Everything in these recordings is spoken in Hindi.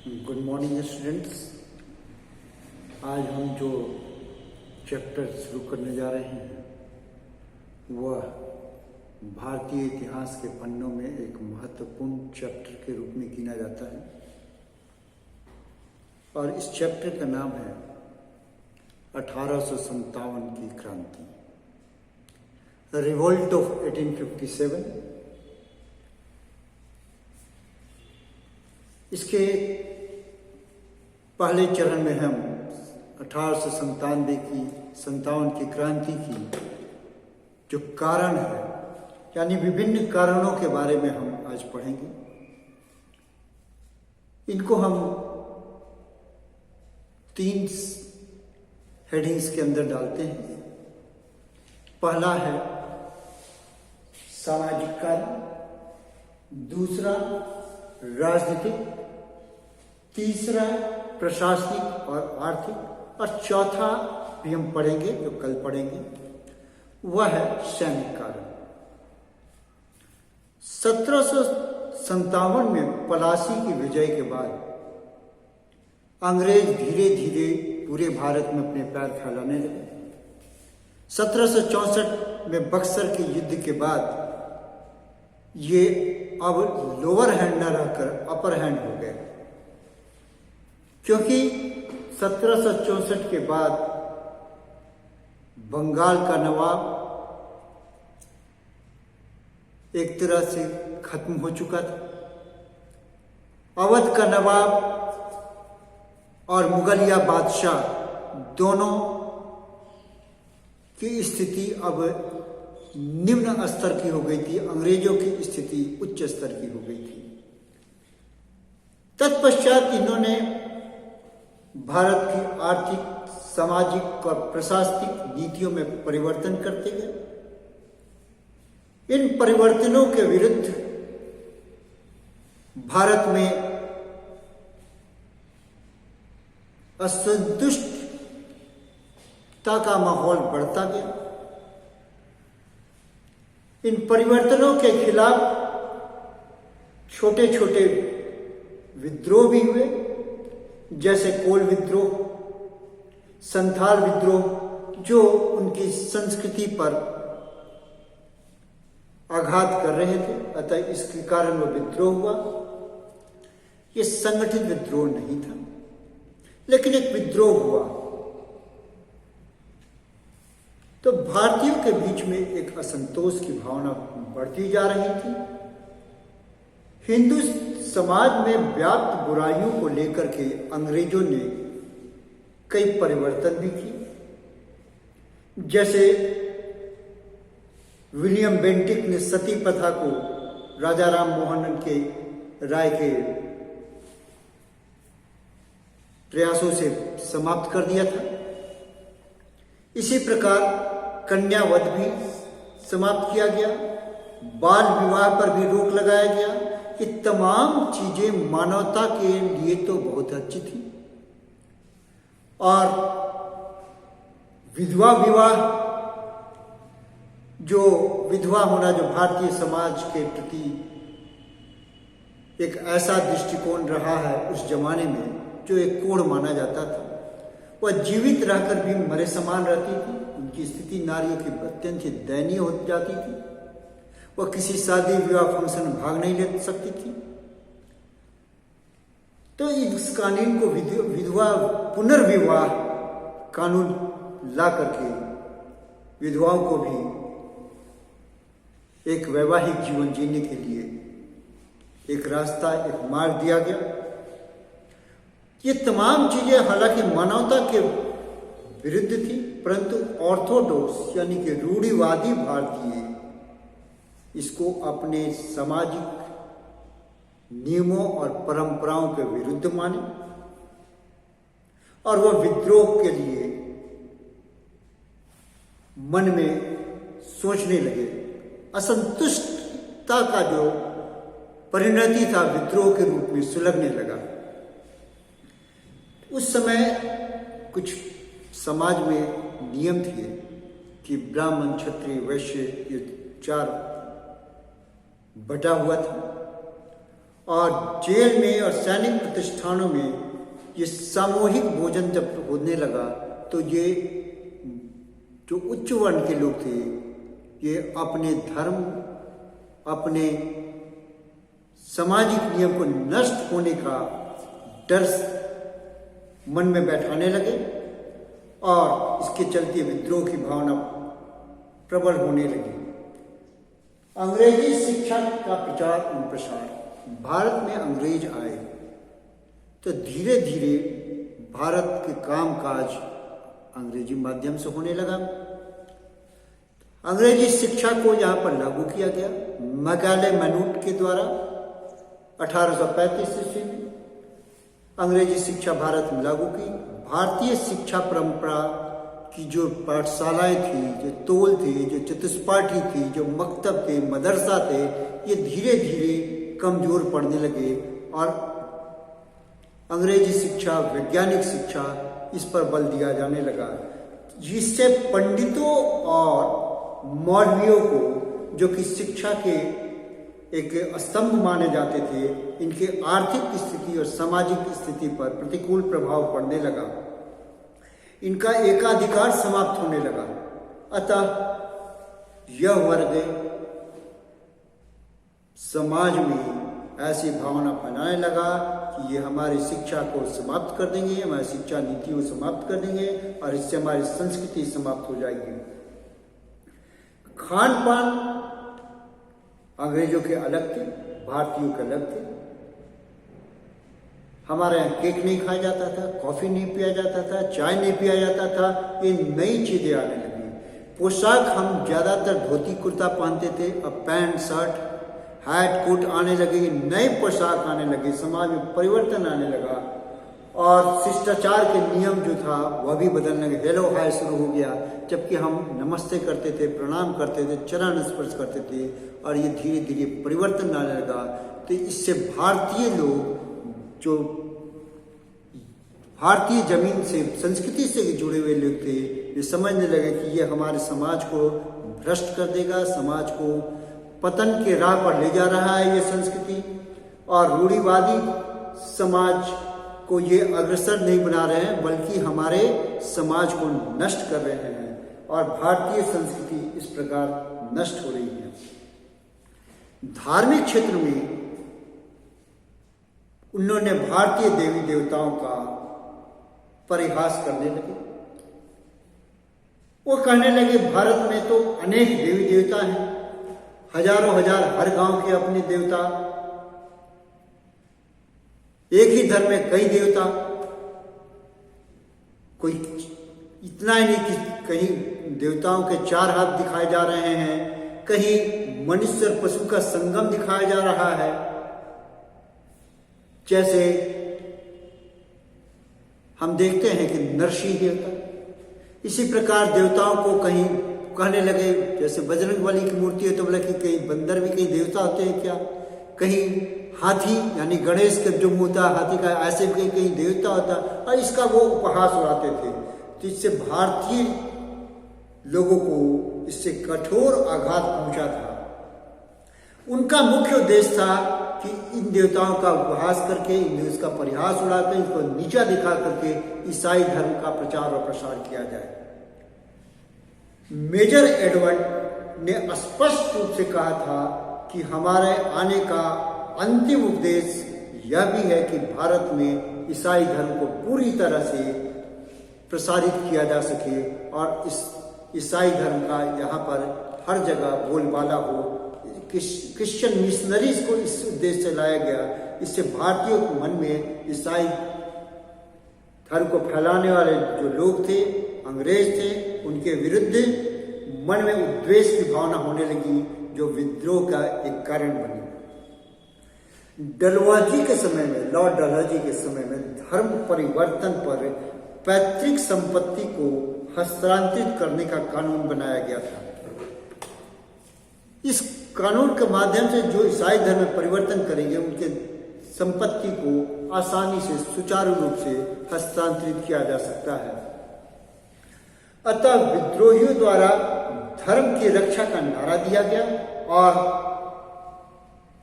Good morning students. आज हम जो चैप्टर शुरू करने जा रहे हैं वह भारतीय इतिहास के पन्नों में एक महत्वपूर्ण चैप्टर के रूप में गिना जाता है और इस चैप्टर का नाम है 1857 की क्रांति, रिवोल्ट ऑफ 1857। इसके पहले चरण में हम 1857 की क्रांति की जो कारण है यानी विभिन्न कारणों के बारे में हम आज पढ़ेंगे। इनको हम 3 हेडिंग्स के अंदर डालते हैं। पहला है सामाजिक कारण, दूसरा राजनीतिक, तीसरा प्रशासनिक और आर्थिक, और चौथा भी हम पढ़ेंगे जो कल पढ़ेंगे वह है सैनिक कारण। 1757 में पलासी की विजय के बाद अंग्रेज धीरे धीरे पूरे भारत में अपने पैर फैलाने लगे। 1764 में बक्सर के युद्ध के बाद ये अब लोअर हैंड न रहकर अपर हैंड हो गए, क्योंकि 1764 के बाद बंगाल का नवाब एक तरह से खत्म हो चुका था। अवध का नवाब और मुगलिया बादशाह दोनों की स्थिति अब निम्न स्तर की हो गई थी, अंग्रेजों की स्थिति उच्च स्तर की हो गई थी। तत्पश्चात इन्होंने भारत की आर्थिक, सामाजिक और प्रशासनिक नीतियों में परिवर्तन करते गए। इन परिवर्तनों के विरुद्ध भारत में असंतुष्टता का माहौल बढ़ता गया। इन परिवर्तनों के खिलाफ छोटे छोटे विद्रोह भी हुए, जैसे कोल विद्रोह, संथाल विद्रोह, जो उनकी संस्कृति पर आघात कर रहे थे, अतः इसके कारण वो विद्रोह हुआ। ये संगठित विद्रोह नहीं था, लेकिन एक विद्रोह हुआ। तो भारतीयों के बीच में एक असंतोष की भावना बढ़ती जा रही थी। हिंदू समाज में व्याप्त बुराइयों को लेकर के अंग्रेजों ने कई परिवर्तन भी किए, जैसे विलियम बेंटिक ने सती प्रथा को राजा राम मोहन के राय के प्रयासों से समाप्त कर दिया था। इसी प्रकार कन्यावध भी समाप्त किया गया, बाल विवाह पर भी रोक लगाया गया। ये तमाम चीजें मानवता के लिए तो बहुत अच्छी थी। और विधवा विवाह, जो विधवा होना जो भारतीय समाज के प्रति एक ऐसा दृष्टिकोण रहा है उस जमाने में, जो एक कोढ़ माना जाता था। वह जीवित रहकर भी मरे समान रहती थी। उनकी स्थिति नारियों की अत्यंत दयनीय हो जाती थी। वह किसी शादी विवाह फंक्शन में भाग नहीं ले सकती थी। तो इस कानून को विधवा पुनर्विवाह कानून ला करके विधवाओं को भी एक वैवाहिक जीवन जीने के लिए एक रास्ता, एक मार्ग दिया गया। ये तमाम चीजें हालांकि मानवता के विरुद्ध थी, परंतु ऑर्थोडॉक्स यानी कि रूढ़िवादी भारतीय इसको अपने सामाजिक नियमों और परंपराओं के विरुद्ध माने और वह विद्रोह के लिए मन में सोचने लगे। असंतुष्टता का जो परिणति था विद्रोह के रूप में सुलगने लगा। उस समय कुछ समाज में नियम थे कि ब्राह्मण, क्षत्रिय, वैश्य ये 4 बटा हुआ था और जेल में और सैनिक प्रतिष्ठानों में ये सामूहिक भोजन जब होने लगा तो ये जो उच्च वर्ण के लोग थे ये अपने धर्म, अपने सामाजिक नियम को नष्ट होने का डर मन में बैठाने लगे और इसके चलते विद्रोह की भावना प्रबल होने लगी। अंग्रेजी शिक्षा का प्रचार और प्रसार। भारत में अंग्रेज आए तो धीरे धीरे भारत के कामकाज अंग्रेजी माध्यम से होने लगा। अंग्रेजी शिक्षा को यहाँ पर लागू किया गया मैकॉले मैनूट के द्वारा 1835 ईस्वी में अंग्रेजी शिक्षा भारत में लागू की। भारतीय शिक्षा परंपरा की जो पाठशालाएं थी, जो तोल थे, जो चतुष्पाठी थी, जो मकतब थे, मदरसा थे, ये धीरे धीरे कमजोर पड़ने लगे और अंग्रेजी शिक्षा, वैज्ञानिक शिक्षा, इस पर बल दिया जाने लगा, जिससे पंडितों और मौलवियों को, जो कि शिक्षा के एक स्तंभ माने जाते थे, इनके आर्थिक स्थिति और सामाजिक स्थिति पर प्रतिकूल प्रभाव पड़ने लगा। इनका एकाधिकार समाप्त होने लगा। अतः यह वर्ग समाज में ऐसी भावना फैलाने लगा कि ये हमारी शिक्षा को समाप्त कर देंगे, हमारी शिक्षा नीतियों को समाप्त कर देंगे और इससे हमारी संस्कृति समाप्त हो जाएगी। खान पान अंग्रेजों के अलग थे, भारतीयों के अलग थे। हमारे यहाँ केक नहीं खाया जाता था, कॉफी नहीं पिया जाता था, चाय नहीं पिया जाता था। ये नई चीजें आने लगी। पोशाक हम ज्यादातर धोती कुर्ता पहनते थे, अब पैंट शर्ट हैट कोट आने लगे, नए पोशाक आने लगे, समाज में परिवर्तन आने लगा और शिष्टाचार के नियम जो था वह भी बदलने लगे। हेलो हाय शुरू हो गया, जबकि हम नमस्ते करते थे, प्रणाम करते थे, चरण स्पर्श करते थे और ये धीरे धीरे परिवर्तन आने लगा। तो इससे भारतीय लोग, जो भारतीय जमीन से, संस्कृति से जुड़े हुए लोग थे, ये समझने लगे कि ये हमारे समाज को भ्रष्ट कर देगा, समाज को पतन के राह पर ले जा रहा है ये संस्कृति, और रूढ़िवादी समाज को ये अग्रसर नहीं बना रहे हैं बल्कि हमारे समाज को नष्ट कर रहे हैं और भारतीय संस्कृति इस प्रकार नष्ट हो रही है। धार्मिक क्षेत्र में उन्होंने भारतीय देवी देवताओं का परिहास करने लगे। वो कहने लगे भारत में तो अनेक देवी देवता हैं, हजारों हजार, हर गांव के अपने देवता, एक ही धर्म में कई देवता। कोई इतना ही नहीं कि कहीं देवताओं के 4 हाथ दिखाए जा रहे हैं, कहीं मनुष्य और पशु का संगम दिखाया जा रहा है। जैसे हम देखते हैं कि नरसिंह देवता, इसी प्रकार देवताओं को कहीं कहने लगे, जैसे बजरंगबली की मूर्ति है तो बोला कि कहीं बंदर भी कहीं देवता होते हैं क्या, कहीं हाथी यानी गणेश का जो मुंह था हाथी का, ऐसे भी कहीं देवता होता, और इसका वो उपहास उड़ाते थे। तो इससे भारतीय लोगों को इससे कठोर आघात पहुंचा था। उनका मुख्य उद्देश्य था कि इन देवताओं का उपहास करके, इसका परिहास उड़ाकर, इनको नीचा दिखा करके ईसाई धर्म का प्रचार और प्रसार किया जाए। मेजर एडवर्ड ने स्पष्ट रूप से कहा था कि हमारे आने का अंतिम उपदेश यह भी है कि भारत में ईसाई धर्म को पूरी तरह से प्रसारित किया जा सके और इस ईसाई धर्म का यहाँ पर हर जगह बोलबाला हो। क्रिश्चियन मिशनरीज को इस उद्देश्य से लाया गया। इससे भारतीयों के मन में ईसाई धर्म को फैलाने वाले जो लोग थे, अंग्रेज थे, उनके विरुद्ध मन में उद्वेष की भावना होने लगी, जो विद्रोह का एक कारण बनी। डलहौजी के समय में, लॉर्ड डलहौजी के समय में धर्म परिवर्तन पर पैतृक संपत्ति को हस्तांतरित करने का कानून बनाया गया था। इस कानून के माध्यम से जो ईसाई धर्म में परिवर्तन करेंगे उनके संपत्ति को आसानी से, सुचारू रूप से हस्तांतरित किया जा सकता है। अतः विद्रोहियों द्वारा धर्म की रक्षा का नारा दिया गया और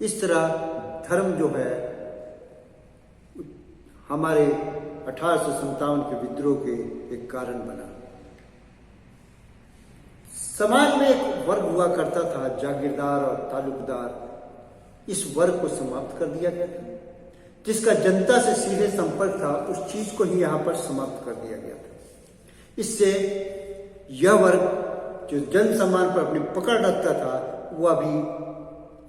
इस तरह धर्म जो है हमारे 1857 के विद्रोह के एक कारण बना। समाज में एक वर्ग हुआ करता था, जागीरदार और तालुकदार। इस वर्ग को समाप्त कर दिया गया था। जिसका जनता से सीधे संपर्क था, उस चीज को ही यहां पर समाप्त कर दिया गया था। इससे यह वर्ग जो जन सम्मान पर अपनी पकड़ रखता था, वह अभी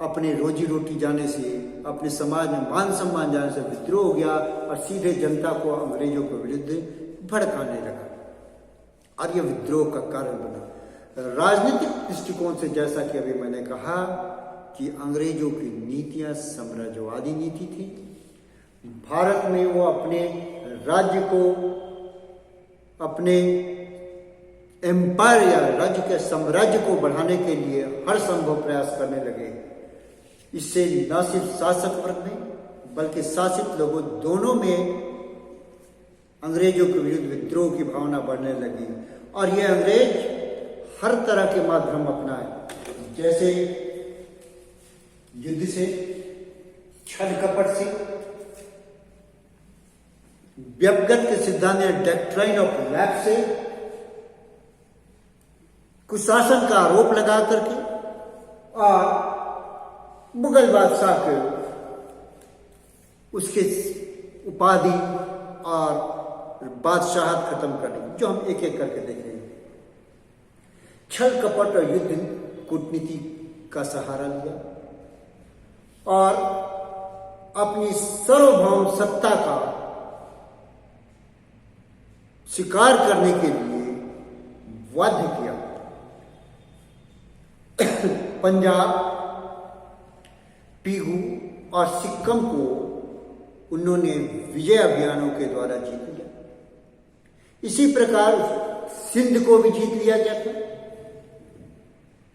अपने रोजी रोटी जाने से, अपने समाज में मान सम्मान जाने से विद्रोह हो गया और सीधे जनता को अंग्रेजों के विरुद्ध भड़काने लगा और यह विद्रोह का कारण बना। राजनीतिक दृष्टिकोण से, जैसा कि अभी मैंने कहा कि अंग्रेजों की नीतियां साम्राज्यवादी नीति थी। भारत में वो अपने राज्य को, अपने एम्पायर या राज्य के साम्राज्य को बढ़ाने के लिए हर संभव प्रयास करने लगे। इससे न सिर्फ शासक वर्ग में बल्कि शासित लोगों दोनों में अंग्रेजों के विरुद्ध विद्रोह की भावना बढ़ने लगी और ये अंग्रेज हर तरह के माध्यम अपनाए, जैसे युद्ध से, छल कपट से, व्यक्तिगत के सिद्धांत डॉक्ट्राइन ऑफ लैप्स से, कुशासन का आरोप लगा करके और मुगल बादशाह के उसके उपाधि और बादशाहत खत्म करने, जो हम एक एक करके देखेंगे। छल कपट और युद्ध कूटनीति का सहारा लिया और अपनी सार्वभौम सत्ता का शिकार करने के लिए बाध्य किया। पंजाब, पीहू और सिक्किम को उन्होंने विजय अभियानों के द्वारा जीत लिया। इसी प्रकार सिंध को भी जीत लिया गया था।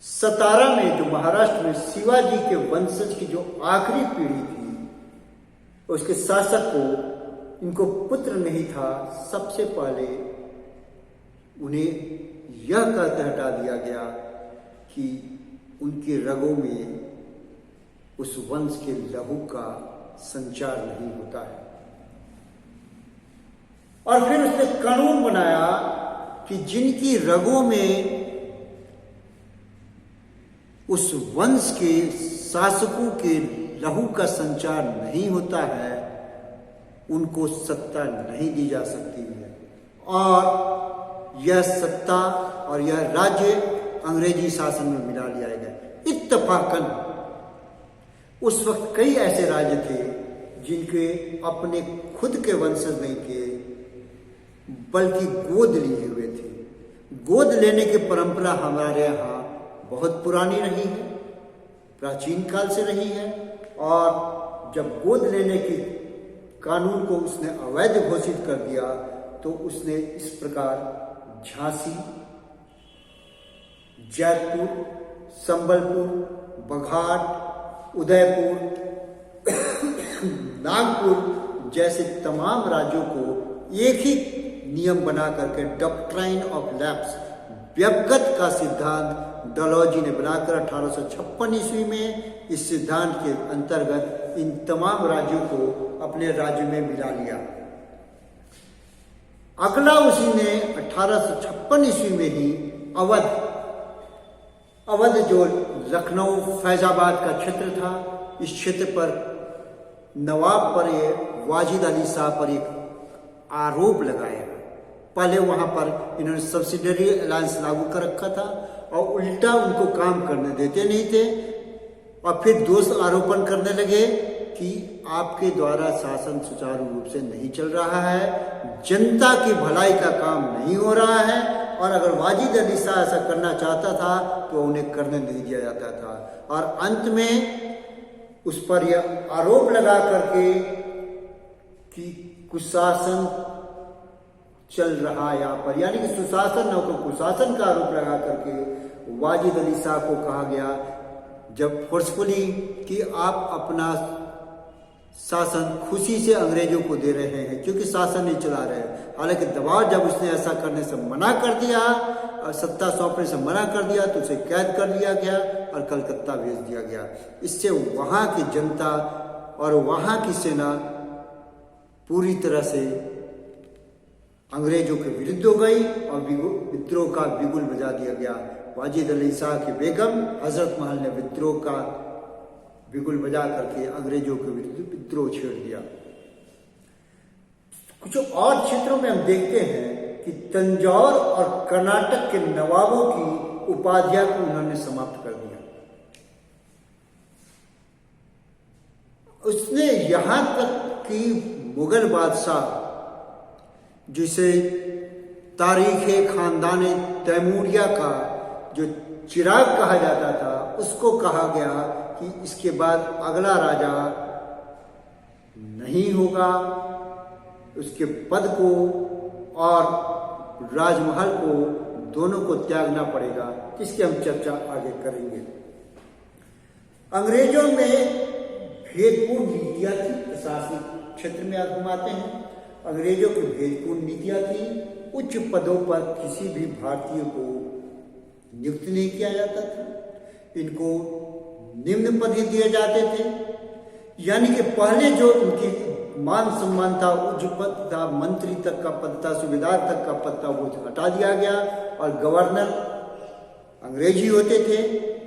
सतारा में, जो महाराष्ट्र में शिवाजी के वंशज की जो आखिरी पीढ़ी थी, उसके शासक को, इनको पुत्र नहीं था, सबसे पहले उन्हें यह कहकर हटा दिया गया कि उनके रगों में उस वंश के लहू का संचार नहीं होता है। और फिर उसने कानून बनाया कि जिनकी रगों में उस वंश के शासकों के लहू का संचार नहीं होता है, उनको सत्ता नहीं दी जा सकती है और यह सत्ता और यह राज्य अंग्रेजी शासन में मिला लिया गया। इत्तफाकन उस वक्त कई ऐसे राज्य थे जिनके अपने खुद के वंशज नहीं थे, बल्कि गोद लिए हुए थे। गोद लेने की परंपरा हमारे यहाँ बहुत पुरानी रही है, प्राचीन काल से रही है। और जब गोद लेने के कानून को उसने अवैध घोषित कर दिया, तो उसने इस प्रकार झांसी, जयपुर, संबलपुर, बघाट, उदयपुर, नागपुर जैसे तमाम राज्यों को एक ही नियम बना करके डॉक्ट्राइन ऑफ लैप्स, व्यक्तिगत का सिद्धांत डलहौजी ने बनाकर 1856 ईस्वी में इस सिद्धांत के अंतर्गत इन तमाम राज्यों को अपने राज्य में मिला लिया। अगला उसी ने 1856 ईस्वी में ही अवध जो लखनऊ फैजाबाद का क्षेत्र था, इस क्षेत्र पर नवाब पर वाजिद अली शाह पर एक आरोप लगाया। पहले वहां पर इन्होंने सब्सिडरी अलायंस लागू कर रखा था और उल्टा उनको काम करने देते नहीं थे और फिर दोष आरोपण करने लगे कि आपके द्वारा शासन सुचारू रूप से नहीं चल रहा है, जनता की भलाई का काम नहीं हो रहा है। और अगर वाजिद अली शाह ऐसा करना चाहता था तो उन्हें करने नहीं दिया जाता था। और अंत में उस पर यह आरोप लगा करके कि कुशासन चल रहा है यहाँ पर, यानी कि सुशासन न होकर कुशासन का आरोप लगा करके वाजिद अली शाह को कहा गया, जब फोर्सफुली, कि आप अपना शासन खुशी से अंग्रेजों को दे रहे हैं क्योंकि शासन नहीं चला रहे हैं। हालांकि दबाव जब उसने ऐसा करने से मना कर दिया और सत्ता सौंपने से मना कर दिया तो उसे कैद कर लिया गया और कलकत्ता भेज दिया गया। इससे वहाँ की जनता और वहाँ की सेना पूरी तरह से अंग्रेजों के विरुद्ध हो गई और विद्रोह का बिगुल बजा दिया गया। वाजिद अली शाह की बेगम हजरत महल ने विद्रोह का बिगुल बजा करके अंग्रेजों के विरुद्ध विद्रोह छेड़ दिया। कुछ और क्षेत्रों में हम देखते हैं कि तंजौर और कर्नाटक के नवाबों की उपाधियां को उन्होंने समाप्त कर दिया। उसने यहां तक कि मुगल बादशाह, जिसे तारीख़ खानदान तैमूरिया का जो चिराग कहा जाता था, उसको कहा गया कि इसके बाद अगला राजा नहीं होगा, उसके पद को और राजमहल को दोनों को त्यागना पड़ेगा, जिसकी हम चर्चा आगे करेंगे। अंग्रेजों में भेदपूर्ण नीतियां थी। प्रशासनिक क्षेत्र में आप घुमाते हैं, अंग्रेजों की भेदपूर्ण नीतियां थी। उच्च पदों पर किसी भी भारतीय को नियुक्त नहीं किया जाता था, इनको निम्न पद ही दिए जाते थे। यानी कि पहले जो उनकी मान सम्मान था, उच्च पद था, मंत्री तक का पद था, सूबेदार तक का पद था, वो हटा दिया गया और गवर्नर अंग्रेजी होते थे।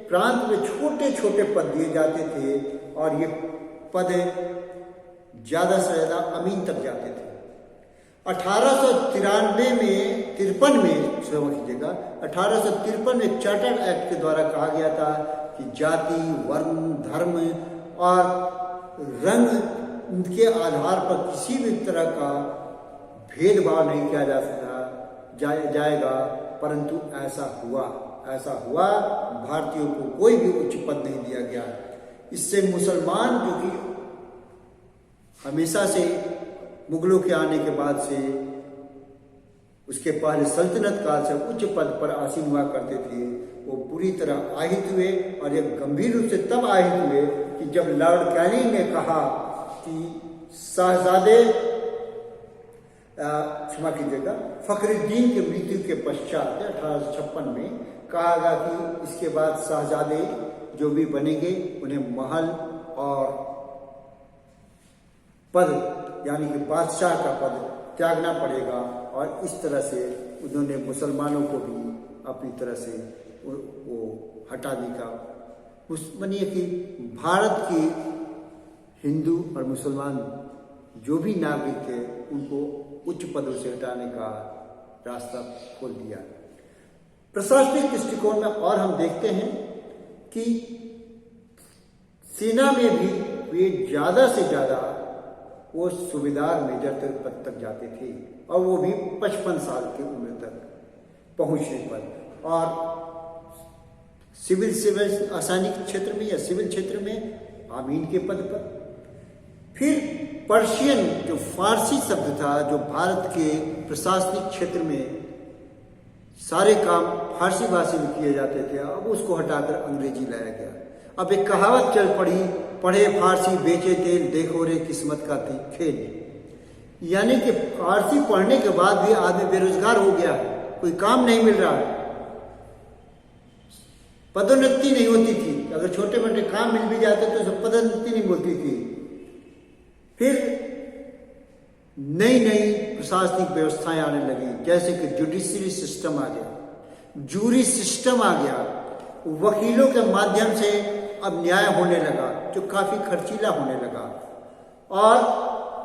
प्रांत में छोटे छोटे पद दिए जाते थे और ये पद ज्यादा से ज्यादा अमीन तक जाते थे। 1853 में क्षमा कीजिएगा, 1853 में चार्टर एक्ट के द्वारा कहा गया था कि जाति, वर्ण, धर्म और रंग के आधार पर किसी भी तरह का भेदभाव नहीं किया जा सकता जाएगा। परंतु ऐसा हुआ, भारतीयों को कोई भी उच्च पद नहीं दिया गया। इससे मुसलमान, जो कि हमेशा से मुगलों के आने के बाद से, उसके पहले सल्तनत काल से उच्च पद पर आसीन हुआ करते थे, वो पूरी तरह আহিत हुए। और ये गंभीर रूप से तब আহিत हुए कि जब लॉर्ड कैनिंग ने कहा कि शाहजादे, क्षमा कीजिएगा, फखरुद्दीन की मृत्यु के पश्चात 1856 में कहा गया कि इसके बाद शाहजादे जो भी बनेंगे उन्हें महल और पद, यानी कि बादशाह का पद त्यागना पड़ेगा। और इस तरह से उन्होंने मुसलमानों को भी अपनी तरह से वो हटाने का, मानिए कि भारत की हिंदू और मुसलमान जो भी नागरिक थे उनको उच्च पदों से हटाने का रास्ता खोल दिया। प्रशासनिक दृष्टिकोण में और हम देखते हैं कि सेना में भी वे ज्यादा से ज्यादा वो सूबेदार मेजर पद तक जाते थे और वो भी 55 साल की उम्र तक पहुंचने पर। और सिविल रासायनिक क्षेत्र में या सिविल क्षेत्र में आमीन के पद पर। फिर पर्शियन, जो फारसी शब्द था, जो भारत के प्रशासनिक क्षेत्र में सारे काम फारसी भाषा में किए जाते थे, अब उसको हटाकर अंग्रेजी लाया गया। अब एक कहावत चल पड़ी, पढ़े फारसी बेचे तेल, देखो रे किस्मत का खेल। यानी कि फारसी पढ़ने के बाद भी आदमी बेरोजगार हो गया है, कोई काम नहीं मिल रहा है, पदोन्नति नहीं होती थी। अगर छोटे मोटे काम मिल भी जाते तो पदोन्नति नहीं होती थी। फिर नई नई प्रशासनिक व्यवस्थाएं आने लगी, जैसे कि जुडिशरी सिस्टम आ गया, जूरी सिस्टम आ गया, वकीलों के माध्यम से अब न्याय होने लगा जो काफी खर्चीला होने लगा। और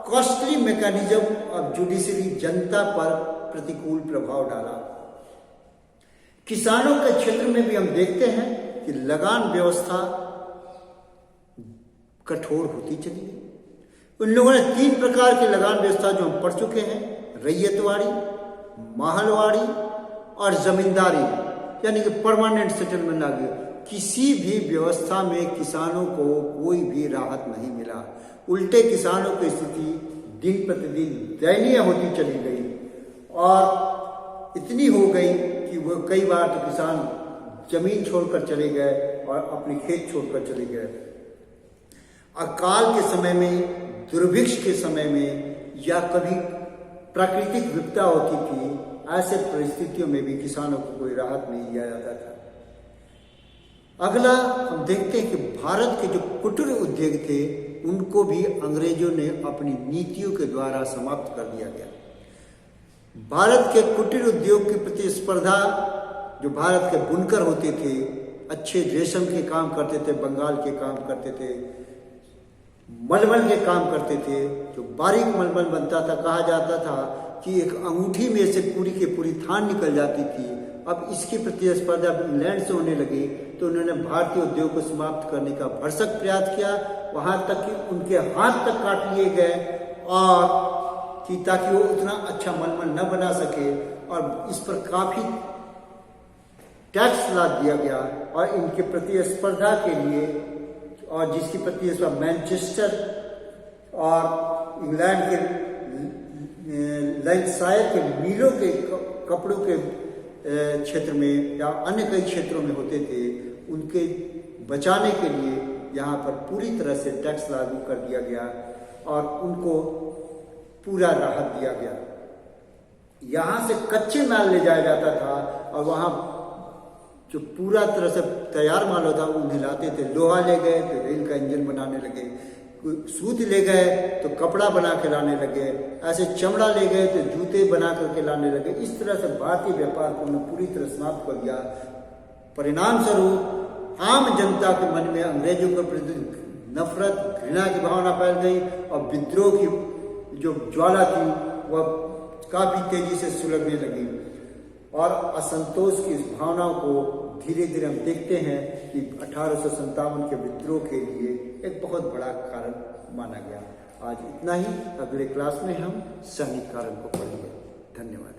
कॉस्टली मैकेनिज्म ऑफ जुडिशरी जनता पर प्रतिकूल प्रभाव डाला। किसानों के क्षेत्र में भी हम देखते हैं कि लगान व्यवस्था कठोर होती चली गई। उन लोगों ने 3 प्रकार की लगान व्यवस्था जो हम पढ़ चुके हैं, रैयतवाड़ी, महलवाड़ी और जमींदारी, यानी कि परमानेंट सेटलमेंट आ गया। किसी भी व्यवस्था में किसानों को कोई भी राहत नहीं मिला, उल्टे किसानों की स्थिति दिन प्रतिदिन दयनीय होती चली गई और इतनी हो गई कि वो कई बार तो किसान जमीन छोड़कर चले गए और अपने खेत छोड़कर चले गए। अकाल के समय में, दुर्भिक्ष के समय में या कभी प्राकृतिक विपदा होती थी, ऐसे परिस्थितियों में भी किसानों को कोई राहत नहीं दिया जाता था। अगला हम देखते हैं कि भारत के जो कुटीर उद्योग थे उनको भी अंग्रेजों ने अपनी नीतियों के द्वारा समाप्त कर दिया गया। भारत के कुटीर उद्योग की प्रतिस्पर्धा, जो भारत के बुनकर होते थे, अच्छे रेशम के काम करते थे, बंगाल के काम करते थे, मलमल के काम करते थे, जो बारीक मलमल बनता था, कहा जाता था कि एक अंगूठी में से पूरी की पूरी थान निकल जाती थी। अब इसकी प्रतिस्पर्धा इंग्लैंड से होने लगी तो उन्होंने भारतीय उद्योग को समाप्त करने का भरसक प्रयास किया, वहां तक कि उनके हाथ तक काट लिए गए और कि ताकि वो उतना अच्छा मलमल न बना सके, और इस पर काफी टैक्स ला दिया गया। और इनके प्रतिस्पर्धा के लिए, और जिसकी प्रतिस्पर्धा मैनचेस्टर और इंग्लैंड के लैंकाशायर के मिलों के कपड़ों के क्षेत्र में या अन्य कई क्षेत्रों में होते थे, उनके बचाने के लिए यहाँ पर पूरी तरह से टैक्स लागू कर दिया गया और उनको पूरा राहत दिया गया। यहाँ से कच्चे माल ले जाया जाता था और वहाँ जो पूरा तरह से तैयार माल होता उन्हें लाते थे। लोहा ले गए तो रेल का इंजन बनाने लगे, सूत ले गए तो कपड़ा बना के लाने लगे, ऐसे चमड़ा ले गए तो जूते बना करके लाने लगे। इस तरह से भारतीय व्यापार को उन्होंने पूरी तरह समाप्त कर दिया। परिणाम स्वरूप आम जनता के मन में अंग्रेजों के प्रति नफरत, घृणा की भावना फैल गई और विद्रोह की जो ज्वाला थी वह काफी तेजी से सुलगने लगी और असंतोष की इस भावनाओं को धीरे धीरे हम देखते हैं कि 1857 के विद्रोह के लिए एक बहुत बड़ा कारण माना गया। आज इतना ही, अगले क्लास में हम सैनिक कारण को पढ़ेंगे। धन्यवाद।